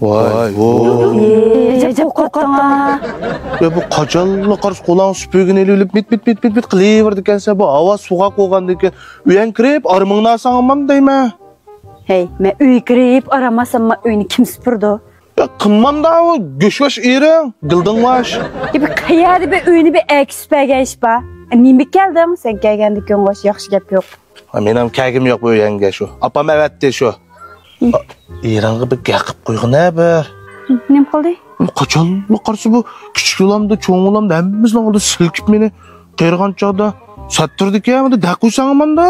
Vay. Jajab qo'rqding-a. Bu qachonla qarshi qo'lan supugini elib bit qilaverdi ekansa, bu havo suga qo'ygandan keyin uyan kirib, armingni olsangman deyman. Hey, men uy kirib aramasam, uyni kim supurdi? Qilmam da o go'shvosh ering, gildinglash. Bir qayerda bir uyni bir ekspagan ish bor. Nima kelding? Sen kelgandan keyin qo'sh yaxshi gap yo'q. Men ham kagim yo'q bu yanga shu. Apam avatdi shu. Eringga bir gaqib qo'yg'ina bir. Nima qildi? Qachonmi qarshi bu kichik yo'lamda, cho'ng yo'lamda hammamizning oldida silkib meni qirg'an chog'da sattirdik-a, da qo'ysanman-da.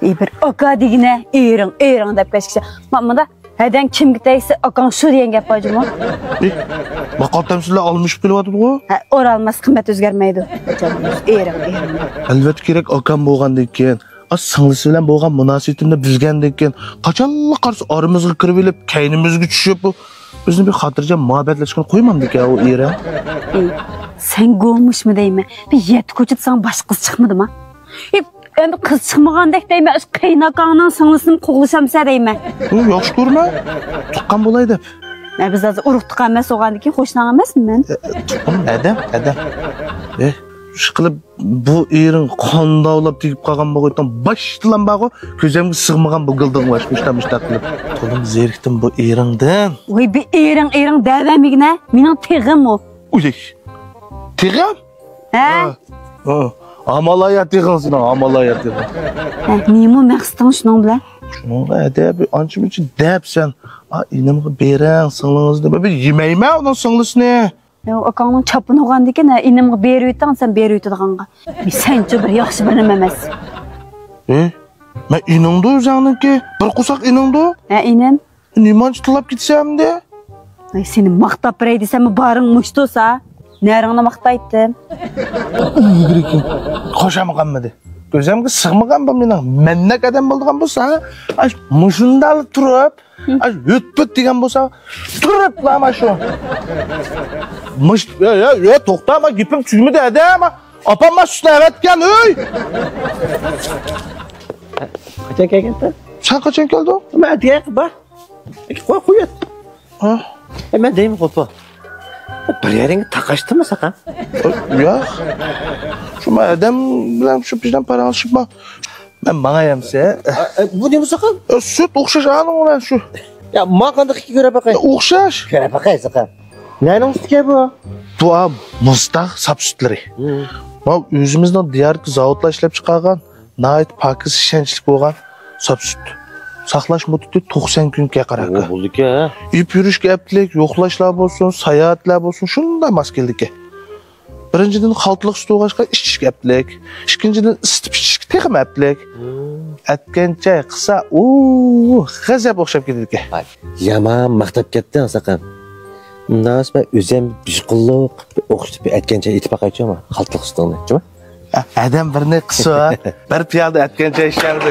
Bir aka degine ering deb kashkisa. Mana hadan kimga tegsa akang shu degan gap bormi? Maqoltam sizlar almishib kelyapti-ku. Ha, o'ralmas qimmat o'zgarmaydi. Ering. Albatta kerak akam bo'lgandan keyin, singlisi bilan bo'lgan munosabatimni buzgandan keyin qachonla qarshi oramizga kirib olib, kaynimizga tushib bu bizni bir xotirjam muhabbatlashgan qo'ymamdik-a u ering. Sen go'mishmi deyman? Bir 7 ko'chat san boshqa qiz chiqmadimi? Endi qiz chiqmagandek deyman, o'sha qaynaqangning singlisini qo'g'lishamsa deyman. Yaxshi ko'rma. Tuqqan bo'lay deb. Biz hozir urug'tiq emas o'g'andan keyin qo'shnan emasman. Adam. Shu qilib bu ering qondovlab tegib qolgan bo'g'aydan boshlan bag'o, ko'zimga sig'magan bu gildinglash mushtaq qilib. Qo'lim zerikdim bu eringdan. Voy, bir ering davamigina, mening tig'im o. Uy. Tig'im? Ha? Amalayat yığılsın, amalayat yığılsın. Neymi məqsədin şunun bilə? Şunun ədəb, ançım üçün dəbsən. İnimə berən, sınlığınızda. Bir yeməyimə onun sınlısını. Akanın çapını oğandı ki, inimə beriyətən, sən beriyətədəğanğa. Səncə bir yaxşı benim əməz. Mən inimdə özənin ki, bir qusaq inimdə. İnim? Niman çıtılap gitsəm də? Seni maqtab bir eydisəm, barın muşdusa. Nərənglə maqtaydım. Uyğurikin, qoşamıqanmadı. Gözəmki sığmıqan bu menin. Mənnə qədəm bulduğan bu sağa. Muşundalı turub, hüt-püt degen bu sağa. Turub lama şu. Ya, toxta ama gipim tüzümü dədi ama. Apamma süsünə əvətken, öy! Kaçan geldi? Sen kaçan geldin? Ben diye bak. Koy koyut. Ben deyim kopa. Bir yerini takaştı mı sakın? Yok. Şu madem bilen şu bizden para alışıp ben bana yemse. Bu ne bu sakın? Süt okşaş anım ulan şu. Ya makandık iki göre bakayım. Okşaş. Göre bakayım sakın. Neyin üstü bu? Bu mızdaq sap sütleri. Özümüzden diğer zavutla işlep çıkargan, nait pakiz işençlik olgan sap süt. Saklaş muddeti 90 günge qaraqı. O bulduk ya. İp yürüyüş geplik, yoxlaşlar bolsun, sayahatlar bolsun, şunday mas keldik ki. Birinciden xaltılıq sütü oğaşqa iş geplik, ikinciden ısıtıp içişki teğim eplik. Etkençe qısa, gazap oxşap kedik ki. Yaman maqtab ketdin sakın. Nas ben özüm bir oxşap etkençe itibaq aytıyor ama xaltılıq sütüni, değil mi? Adam birine qısa, bir piyalda etkençe işlerdi.